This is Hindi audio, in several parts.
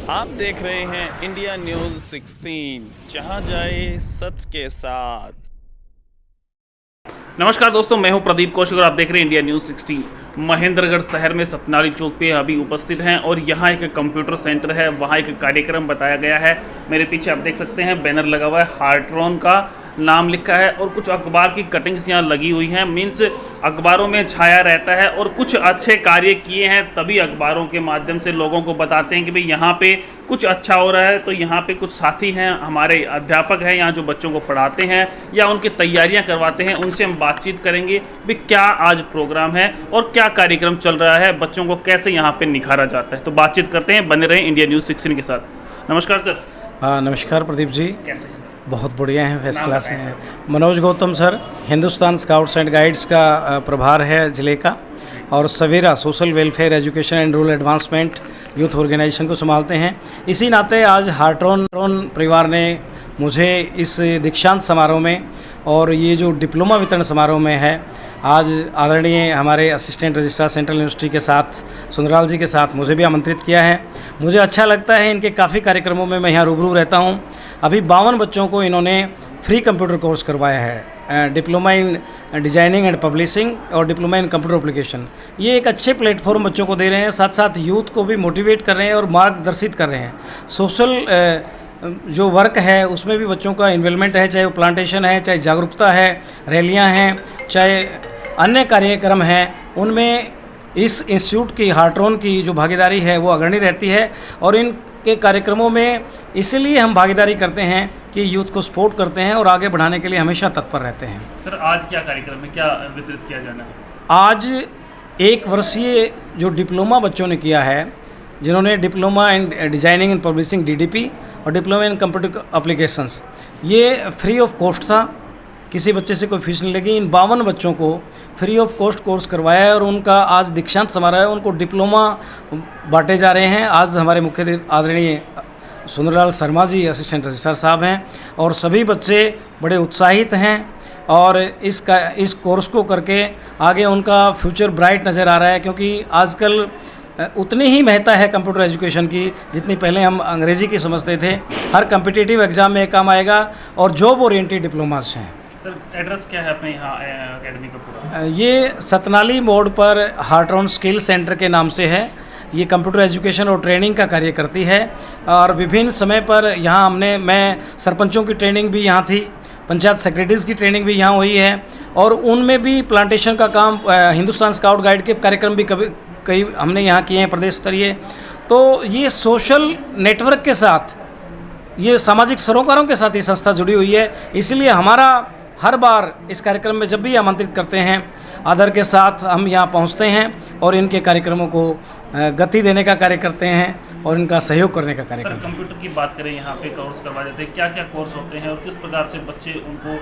आप देख रहे हैं इंडिया न्यूज़ 16, जहां जाए सच के साथ। नमस्कार दोस्तों, मैं हूं प्रदीप कौशिक और आप देख रहे हैं इंडिया न्यूज़ 16। महेंद्रगढ़ शहर में सतनारी चौक पे अभी उपस्थित हैं और यहां एक कंप्यूटर सेंटर है, वहां एक कार्यक्रम बताया गया है। मेरे पीछे आप देख सकते हैं बैनर लगा हुआ है, हार्ट्रॉन का नाम लिखा है और कुछ अखबार की कटिंग्स यहाँ लगी हुई हैं। मीन्स अखबारों में छाया रहता है और कुछ अच्छे कार्य किए हैं तभी अखबारों के माध्यम से लोगों को बताते हैं कि भाई यहाँ पे कुछ अच्छा हो रहा है। तो यहाँ पे कुछ साथी हैं, हमारे अध्यापक हैं यहाँ जो बच्चों को पढ़ाते हैं या उनकी तैयारियाँ करवाते हैं, उनसे हम बातचीत करेंगे भाई क्या आज प्रोग्राम है और क्या कार्यक्रम चल रहा है, बच्चों को कैसे यहाँ पर निखारा जाता है। तो बातचीत करते हैं, बने रहें इंडिया न्यूज़ 16 के साथ। नमस्कार सर। नमस्कार प्रदीप जी, कैसे हैं? बहुत बढ़िया हैं, फर्स्ट क्लास हैं। Manoj Gautam sir, Hindustan scouts and guides का प्रभार है ज़िले का, और Savera social welfare education and rural advancement youth organisation को संभालते हैं। इसी नाते आज हार्ट्रॉन परिवार ने मुझे इस दीक्षांत समारोह में और ये जो डिप्लोमा वितरण समारोह में है, आज आदरणीय हमारे असिस्टेंट रजिस्ट्रार सेंट्रल यूनिवर्सिटी के साथ सुंदराल जी के साथ मुझे भी आमंत्रित किया है। मुझे अच्छा लगता है, इनके काफ़ी कार्यक्रमों में मैं यहाँ रूबरू रहता हूँ। अभी 52 बच्चों को इन्होंने फ्री कंप्यूटर कोर्स करवाया है, diploma in designing and publishing और डिप्लोमा इन कंप्यूटर एप्लीकेशन। ये एक अच्छे प्लेटफॉर्म बच्चों को दे रहे हैं, साथ साथ यूथ को भी मोटिवेट कर रहे हैं और मार्गदर्शित कर रहे हैं। सोशल जो वर्क है उसमें भी बच्चों का इन्वॉल्वमेंट है, चाहे वो प्लांटेशन है, चाहे जागरूकता है, रैलियां हैं, चाहे अन्य कार्यक्रम हैं, उनमें इस इंस्टीट्यूट की हार्ट्रॉन की जो भागीदारी है वो अग्रणी रहती है। और इनके कार्यक्रमों में इसलिए हम भागीदारी करते हैं कि यूथ को सपोर्ट करते हैं और आगे बढ़ाने के लिए हमेशा तत्पर रहते हैं। सर आज क्या कार्यक्रम है, क्या वितरित किया जाना है? आज 1 वर्षीय जो डिप्लोमा बच्चों ने किया है, जिन्होंने diploma in designing and publishing DDP और डिप्लोमा इन कंप्यूटर एप्लीकेशंस, ये फ्री ऑफ कॉस्ट था, किसी बच्चे से कोई फीस नहीं लगी। इन 52 बच्चों को फ्री ऑफ कॉस्ट कोर्स करवाया है और उनका आज दीक्षांत समारोह है, उनको डिप्लोमा बांटे जा रहे हैं। आज हमारे मुख्य अतिथि आदरणीय सुंदरलाल शर्मा जी असिस्टेंट रजिस्ट्रार साहब हैं और सभी बच्चे बड़े उत्साहित हैं और इस कोर्स को करके आगे उनका फ्यूचर ब्राइट नज़र आ रहा है, क्योंकि आजकल उतनी ही महत्ता है कंप्यूटर एजुकेशन की जितनी पहले हम अंग्रेजी की समझते थे। हर कम्पिटिटिव एग्ज़ाम में काम आएगा और जॉब ओरिएंटेड डिप्लोमास हैं। सर एड्रेस क्या है अपने यहाँ एकेडमी का पूरा? ये सतनाली मोड़ पर हार्ट्रॉन स्किल सेंटर के नाम से है। ये कंप्यूटर एजुकेशन और ट्रेनिंग का कार्य करती है और विभिन्न समय पर यहाँ मैं सरपंचों की ट्रेनिंग भी यहाँ थी, पंचायत सेक्रेटरीज़ की ट्रेनिंग भी यहाँ हुई है और उनमें भी प्लांटेशन का काम, हिंदुस्तान स्काउट गाइड के कार्यक्रम भी कई हमने यहाँ किए हैं प्रदेश स्तरीय। तो ये सोशल नेटवर्क के साथ, ये सामाजिक सरोकारों के साथ ये संस्था जुड़ी हुई है। इसलिए हमारा हर बार इस कार्यक्रम में जब भी आमंत्रित करते हैं, आदर के साथ हम यहाँ पहुँचते हैं और इनके कार्यक्रमों को गति देने का कार्य करते हैं और इनका सहयोग करने का कार्य करते हैं। कंप्यूटर की बात करें, यहाँ पे कोर्स करवा देते हैं, क्या क्या कोर्स होते हैं और किस प्रकार से बच्चे उनको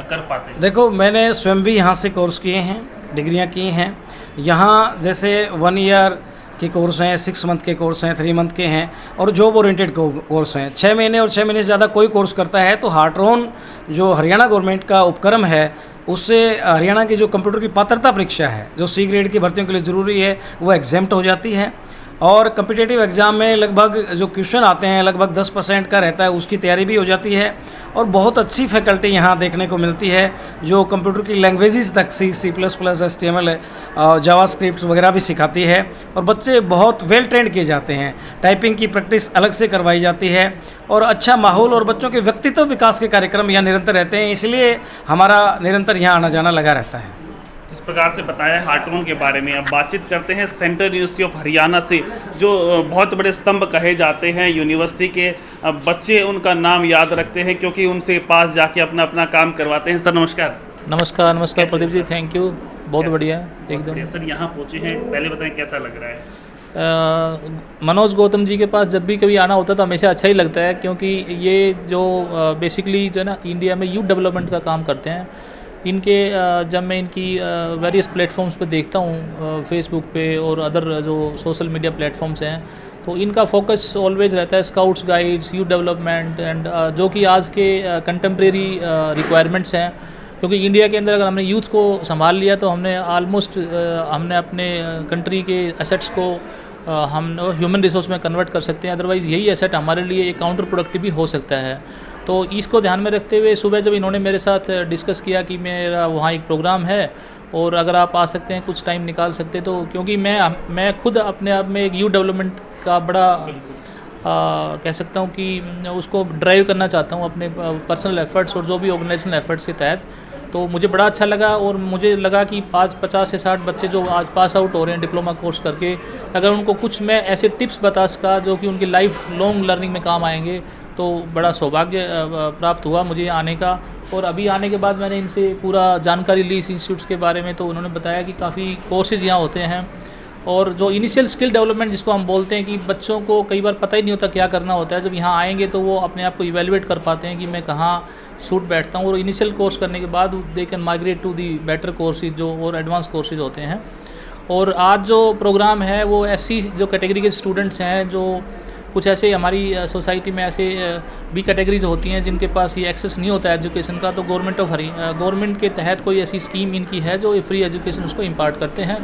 कर पाते हैं? देखो, मैंने स्वयं भी यहाँ से कोर्स किए हैं, डिग्रियाँ की हैं। यहाँ जैसे 1 ईयर के कोर्स हैं, 6 मंथ के कोर्स हैं, 3 मंथ के हैं और जॉब ओरिएंटेड कोर्स हैं। 6 महीने और 6 महीने से ज़्यादा कोई कोर्स करता है तो हार्ट्रॉन जो हरियाणा गवर्नमेंट का उपक्रम है, उससे हरियाणा की जो कंप्यूटर की पात्रता परीक्षा है जो C ग्रेड की भर्तियों के लिए ज़रूरी है, वो एग्जेम्प्ट हो जाती है। और कम्पिटिटिव एग्ज़ाम में लगभग जो क्वेश्चन आते हैं लगभग 10% का रहता है, उसकी तैयारी भी हो जाती है। और बहुत अच्छी फैकल्टी यहाँ देखने को मिलती है जो कंप्यूटर की लैंग्वेजेस तक C++, HTML, जावास्क्रिप्ट वगैरह भी सिखाती है और बच्चे बहुत वेल ट्रेंड किए जाते हैं। टाइपिंग की प्रैक्टिस अलग से करवाई जाती है और अच्छा माहौल और बच्चों के व्यक्तित्व विकास के कार्यक्रम यहाँ निरंतर रहते हैं, इसलिए हमारा निरंतर यहाँ आना जाना लगा रहता है। इस प्रकार से बताया हार्ट्रॉन के बारे में। अब बातचीत करते हैं सेंट्रल यूनिवर्सिटी ऑफ हरियाणा से, जो बहुत बड़े स्तंभ कहे जाते हैं यूनिवर्सिटी के। बच्चे उनका नाम याद रखते हैं क्योंकि उनसे पास जाके अपना अपना काम करवाते हैं। सर नमस्कार। नमस्कार प्रदीप जी, थैंक यू, बहुत बढ़िया एकदम। सर यहाँ पहुँचे हैं, पहले बताएं कैसा लग रहा है? मनोज गौतम जी के पास जब भी कभी आना होता है तो हमेशा अच्छा ही लगता है, क्योंकि ये जो बेसिकली जो है ना इंडिया में यूथ डेवलपमेंट का काम करते हैं। इनके जब मैं इनकी वेरियस प्लेटफॉर्म्स पे देखता हूँ, फेसबुक पे और अदर जो सोशल मीडिया प्लेटफॉर्म्स हैं, तो इनका फोकस ऑलवेज रहता है scouts guides, youth development and जो कि आज के कंटेम्प्रेरी रिक्वायरमेंट्स हैं। क्योंकि इंडिया के अंदर अगर हमने यूथ को संभाल लिया तो हमने ऑलमोस्ट हमने अपने कंट्री के एसेट्स को हम ह्यूमन रिसोर्स में कन्वर्ट कर सकते हैं। अदरवाइज़ यही एसेट हमारे लिए एक काउंटर प्रोडक्टिव भी हो सकता है। तो इसको ध्यान में रखते हुए सुबह जब इन्होंने मेरे साथ डिस्कस किया कि मेरा वहाँ एक प्रोग्राम है और अगर आप आ सकते हैं, कुछ टाइम निकाल सकते हैं, तो क्योंकि मैं खुद अपने आप में एक यूथ डेवलपमेंट का बड़ा कह सकता हूँ कि उसको ड्राइव करना चाहता हूँ अपने पर्सनल एफर्ट्स और जो भी ऑर्गेनाइजेशनल एफर्ट्स के तहत। तो मुझे बड़ा अच्छा लगा और मुझे लगा कि आज 50 से 60 बच्चे जो आज पास आउट हो रहे हैं डिप्लोमा कोर्स करके, अगर उनको कुछ मैं ऐसे टिप्स बता सका जो कि उनकी लाइफ लॉन्ग लर्निंग में काम आएंगे, तो बड़ा सौभाग्य प्राप्त हुआ मुझे आने का। और अभी आने के बाद मैंने इनसे पूरा जानकारी ली इस इंस्टीट्यूट्स के बारे में, तो उन्होंने बताया कि काफ़ी कोर्सेज़ यहाँ होते हैं और जो इनिशियल स्किल डेवलपमेंट जिसको हम बोलते हैं कि बच्चों को कई बार पता ही नहीं होता क्या करना होता है, जब यहाँ आएंगे तो वो अपने आप को इवेलुएट कर पाते हैं कि मैं कहाँ सूट बैठता हूँ। और इनिशियल कोर्स करने के बाद they can migrate to the better courses जो और एडवांस कोर्सेज होते हैं। और आज जो प्रोग्राम है वो ऐसी जो कैटेगरी के स्टूडेंट्स हैं, जो कुछ ऐसे हमारी सोसाइटी में ऐसे भी कैटेगरीज होती हैं जिनके पास ये एक्सेस नहीं होता है एजुकेशन का, तो गवर्नमेंट के तहत कोई ऐसी स्कीम इनकी है जो फ्री एजुकेशन उसको इम्पार्ट करते हैं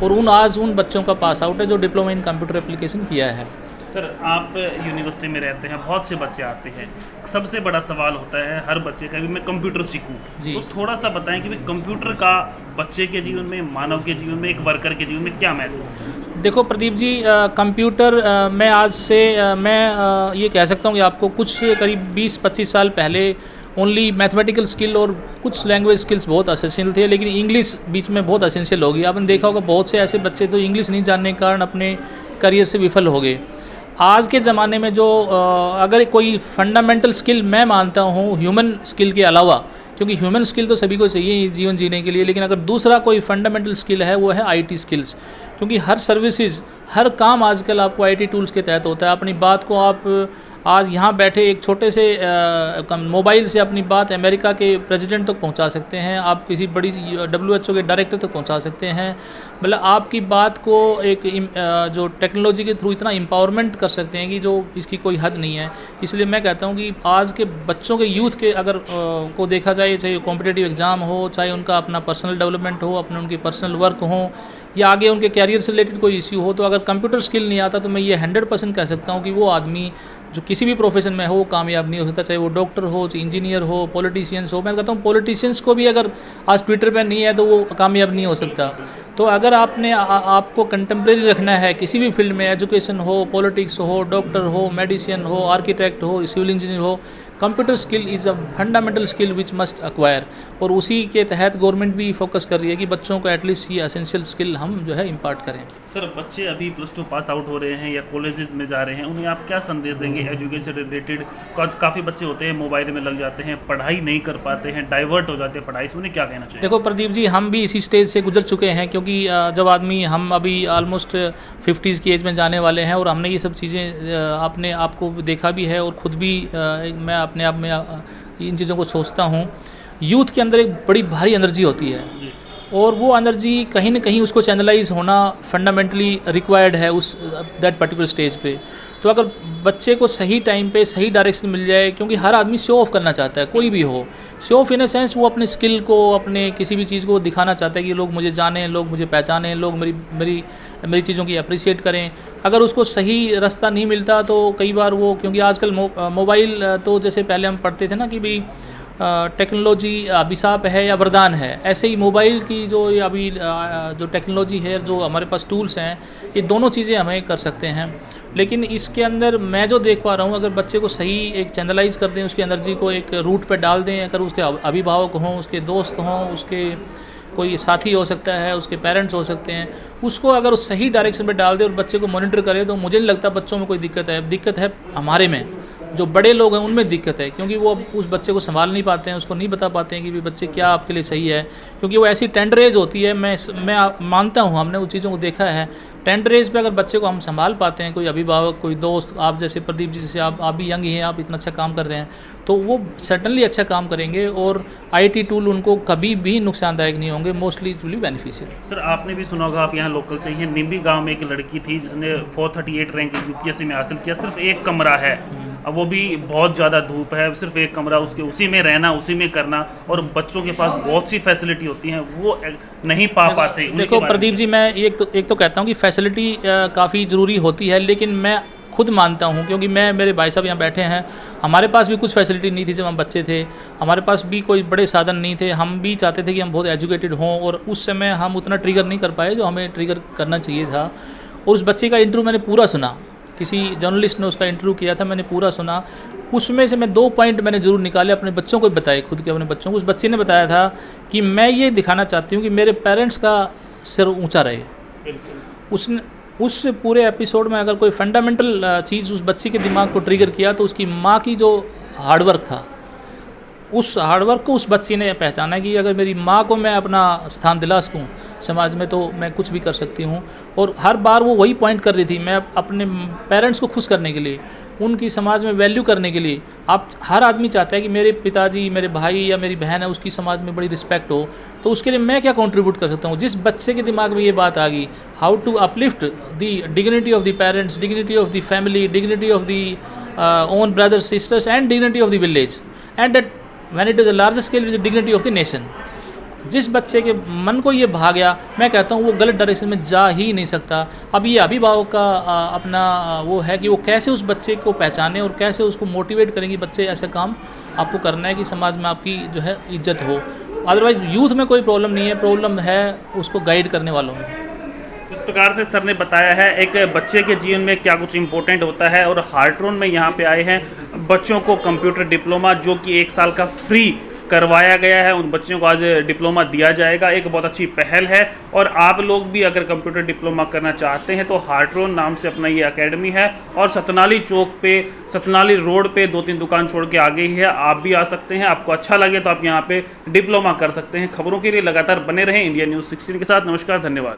और उन बच्चों का पास आउट है जो डिप्लोमा इन कंप्यूटर एप्लीकेशन किया है। सर, आप यूनिवर्सिटी में रहते हैं, बहुत से बच्चे आते हैं, सबसे बड़ा सवाल होता है हर बच्चे का भी मैं कंप्यूटर सीखूं, तो थोड़ा सा बताएं कि भाई कंप्यूटर का बच्चे के जीवन में, मानव के जीवन में, एक वर्कर के जीवन में क्या महत्व है? देखो प्रदीप जी, कंप्यूटर मैं आज से मैं ये कह सकता हूँ कि आपको कुछ करीब 20-25 साल पहले ओनली मैथमेटिकल स्किल और कुछ लैंग्वेज स्किल्स बहुत असेंशियल थे, लेकिन इंग्लिश बीच में बहुत असेंशियल हो गई। आपने देखा होगा बहुत से ऐसे बच्चे तो इंग्लिश नहीं जानने के कारण अपने करियर से विफल हो गए। आज के ज़माने में जो अगर कोई फंडामेंटल स्किल मैं मानता हूँ ह्यूमन स्किल के अलावा, क्योंकि ह्यूमन स्किल तो सभी को चाहिए जीवन जीने के लिए, लेकिन अगर दूसरा कोई फंडामेंटल स्किल है वो है आईटी स्किल्स। क्योंकि हर सर्विसेज, हर काम आजकल आपको आईटी टूल्स के तहत होता है। अपनी बात को आप आज यहाँ बैठे एक छोटे से मोबाइल से अपनी बात अमेरिका के प्रेसिडेंट तक पहुँचा सकते हैं, आप किसी बड़ी WHO के डायरेक्टर तक पहुँचा सकते हैं। मतलब आपकी बात को एक जो टेक्नोलॉजी के थ्रू इतना एम्पावरमेंट कर सकते हैं कि जो इसकी कोई हद नहीं है। इसलिए मैं कहता हूँ कि आज के बच्चों के यूथ के अगर को देखा जाए, चाहे कॉम्पिटिटिव एग्ज़ाम हो, चाहे उनका अपना पर्सनल डेवलपमेंट हो, अपने उनके पर्सनल वर्क हो या आगे उनके कैरियर से रिलेटेड कोई इश्यू हो, तो अगर कंप्यूटर स्किल नहीं आता तो मैं ये 100% कह सकता हूँ कि वो आदमी जो किसी भी प्रोफेशन में हो वो कामयाब नहीं हो सकता, चाहे वो डॉक्टर हो, चाहे इंजीनियर हो, पॉलिटिशियंस हो। मैं कहता हूँ पॉलिटिशियंस को भी अगर आज ट्विटर पर नहीं है तो वो कामयाब नहीं हो सकता। तो अगर आपने आपको कंटेम्प्रेरी रखना है किसी भी फील्ड में, एजुकेशन हो, पॉलिटिक्स हो, डॉक्टर हो, मेडिसिन हो, आर्किटेक्ट हो, सिविल इंजीनियर हो, computer skill is a fundamental skill which must acquire. और उसी के तहत गवर्नमेंट भी फोकस कर रही है कि बच्चों को एटलीस्ट ये एसेंशियल स्किल हम जो है इम्पार्ट करें। सर, बच्चे अभी +2 पास आउट हो रहे हैं या कॉलेजेस में जा रहे हैं, उन्हें आप क्या संदेश देंगे एजुकेशन से रिलेटेड? काफ़ी बच्चे होते हैं मोबाइल में लग जाते हैं, पढ़ाई नहीं कर पाते हैं, डाइवर्ट हो जाते हैं पढ़ाई से, उन्हें क्या कहना चाहिए? देखो प्रदीप जी, हम भी इसी स्टेज से गुजर चुके हैं, क्योंकि जब आदमी, हम अभी ऑलमोस्ट 50s की एज में जाने वाले हैं और हमने ये सब चीज़ें अपने आप को देखा भी है और ख़ुद भी मैं अपने आप में इन चीज़ों को सोचता हूँ। यूथ के अंदर एक बड़ी भारी एनर्जी होती है और वो एनर्जी कहीं ना कहीं उसको चैनलाइज होना फंडामेंटली रिक्वायर्ड है उस दैट पर्टिकुलर स्टेज पे। तो अगर बच्चे को सही टाइम पे सही डायरेक्शन मिल जाए, क्योंकि हर आदमी शो ऑफ करना चाहता है, कोई भी हो, show off in a sense वो अपने स्किल को, अपने किसी भी चीज़ को दिखाना चाहता है कि लोग मुझे जानें, लोग मुझे पहचानें, लोग मेरी चीज़ों की अप्रिशिएट करें। अगर उसको सही रास्ता नहीं मिलता तो कई बार वो, क्योंकि आजकल मोबाइल तो जैसे पहले हम पढ़ते थे ना कि भाई टेक्नोलॉजी अभिशाप है या वरदान है, ऐसे ही मोबाइल की जो अभी जो टेक्नोलॉजी है, जो हमारे पास टूल्स हैं, ये दोनों चीज़ें हमें कर सकते हैं। लेकिन इसके अंदर मैं जो देख पा रहा हूँ, अगर बच्चे को सही एक चैनलाइज कर दें, उसकी एनर्जी को एक रूट पे डाल दें, अगर उसके अभिभावक हों, उसके दोस्त हों, उसके कोई साथी हो सकता है, उसके पेरेंट्स हो सकते हैं, उसको अगर उस सही डायरेक्शन पे डाल दे और बच्चे को मॉनिटर करे, तो मुझे नहीं लगता बच्चों में कोई दिक्कत है हमारे में। जो बड़े लोग हैं उनमें दिक्कत है, क्योंकि वो उस बच्चे को संभाल नहीं पाते हैं, उसको नहीं बता पाते हैं कि भी बच्चे क्या आपके लिए सही है, क्योंकि वो ऐसी टेंडर एज होती है। मैं मानता हूँ, हमने उन चीज़ों को देखा है। टेंडर एज पे अगर बच्चे को हम संभाल पाते हैं, कोई अभिभावक, कोई दोस्त, आप जैसे प्रदीप जी, जैसे आप भी यंग ही हैं, आप इतना अच्छा काम कर रहे हैं, तो वो सर्टनली अच्छा काम करेंगे और आईटी टूल उनको कभी भी नुकसानदायक नहीं होंगे, mostly it will be beneficial. Sir, आपने भी सुना होगा, आप यहाँ लोकल से ही हैं, निम्बी गाँव में एक लड़की थी जिसने 438 रैंक यूपीएससी में हासिल किया, सिर्फ एक कमरा है अब वो भी बहुत ज़्यादा धूप है, सिर्फ एक कमरा, उसके उसी में रहना, उसी में करना, और बच्चों के पास बहुत सी फैसिलिटी होती हैं वो नहीं पा पाते। देखो प्रदीप जी, मैं एक तो कहता हूँ कि फैसिलिटी काफ़ी ज़रूरी होती है, लेकिन मैं खुद मानता हूँ, क्योंकि मेरे भाई साहब यहाँ बैठे हैं, हमारे पास भी कुछ फैसिलिटी नहीं थी जब हम बच्चे थे, हमारे पास भी कोई बड़े साधन नहीं थे, हम भी चाहते थे कि हम बहुत एजुकेटेड हों, और उस समय हम उतना ट्रिगर नहीं कर पाए जो हमें ट्रिगर करना चाहिए था। और उस बच्चे का इंटरव्यू मैंने पूरा सुना, किसी जर्नलिस्ट ने उसका इंटरव्यू किया था, मैंने पूरा सुना। उसमें से मैं 2 पॉइंट मैंने ज़रूर निकाले, अपने बच्चों को बताए, खुद के अपने बच्चों को। उस बच्चे ने बताया था कि मैं ये दिखाना चाहती हूँ कि मेरे पेरेंट्स का सिर ऊँचा रहे। उसने उस पूरे एपिसोड में अगर कोई फंडामेंटल चीज़ उस बच्चे के दिमाग को ट्रिगर किया तो उसकी माँ की जो हार्डवर्क था, उस हार्डवर्क को उस बच्चे ने पहचाना कि अगर मेरी माँ को मैं अपना स्थान दिला सकूँ समाज में तो मैं कुछ भी कर सकती हूँ। और हर बार वो वही पॉइंट कर रही थी, मैं अपने पेरेंट्स को खुश करने के लिए, उनकी समाज में वैल्यू करने के लिए। आप हर आदमी चाहता है कि मेरे पिताजी, मेरे भाई या मेरी बहन है, उसकी समाज में बड़ी रिस्पेक्ट हो, तो उसके लिए मैं क्या कंट्रीब्यूट कर सकता हूँ। जिस बच्चे के दिमाग में ये बात आ गई, how to uplift the dignity of the parents, dignity of the family, dignity of the own brothers sisters and dignity of the village, and that when it is a large scale is dignity of the nation. जिस बच्चे के मन को ये भा गया, मैं कहता हूँ वो गलत डायरेक्शन में जा ही नहीं सकता। अब ये अभिभावक का अपना वो है कि वो कैसे उस बच्चे को पहचाने और कैसे उसको मोटिवेट करें कि बच्चे ऐसे काम आपको करना है कि समाज में आपकी जो है इज्जत हो। अदरवाइज़ यूथ में कोई प्रॉब्लम नहीं है, प्रॉब्लम है उसको गाइड करने वालों में। इस प्रकार से सर ने बताया है एक बच्चे के जीवन में क्या कुछ इम्पोर्टेंट होता है। और हार्ट्रोन में यहाँ पे आए हैं बच्चों को कंप्यूटर डिप्लोमा जो कि 1 साल का फ्री करवाया गया है, उन बच्चों को आज डिप्लोमा दिया जाएगा। एक बहुत अच्छी पहल है। और आप लोग भी अगर कंप्यूटर डिप्लोमा करना चाहते हैं तो हार्ट्रोन नाम से अपना ये एकेडमी है, और सतनाली चौक पे, सतनाली रोड पे 2-3 दुकान छोड़ के आगे ही है। आप भी आ सकते हैं, आपको अच्छा लगे तो आप यहाँ पे डिप्लोमा कर सकते हैं। खबरों के लिए लगातार बने रहें इंडिया न्यूज़ 16 के साथ। नमस्कार, धन्यवाद।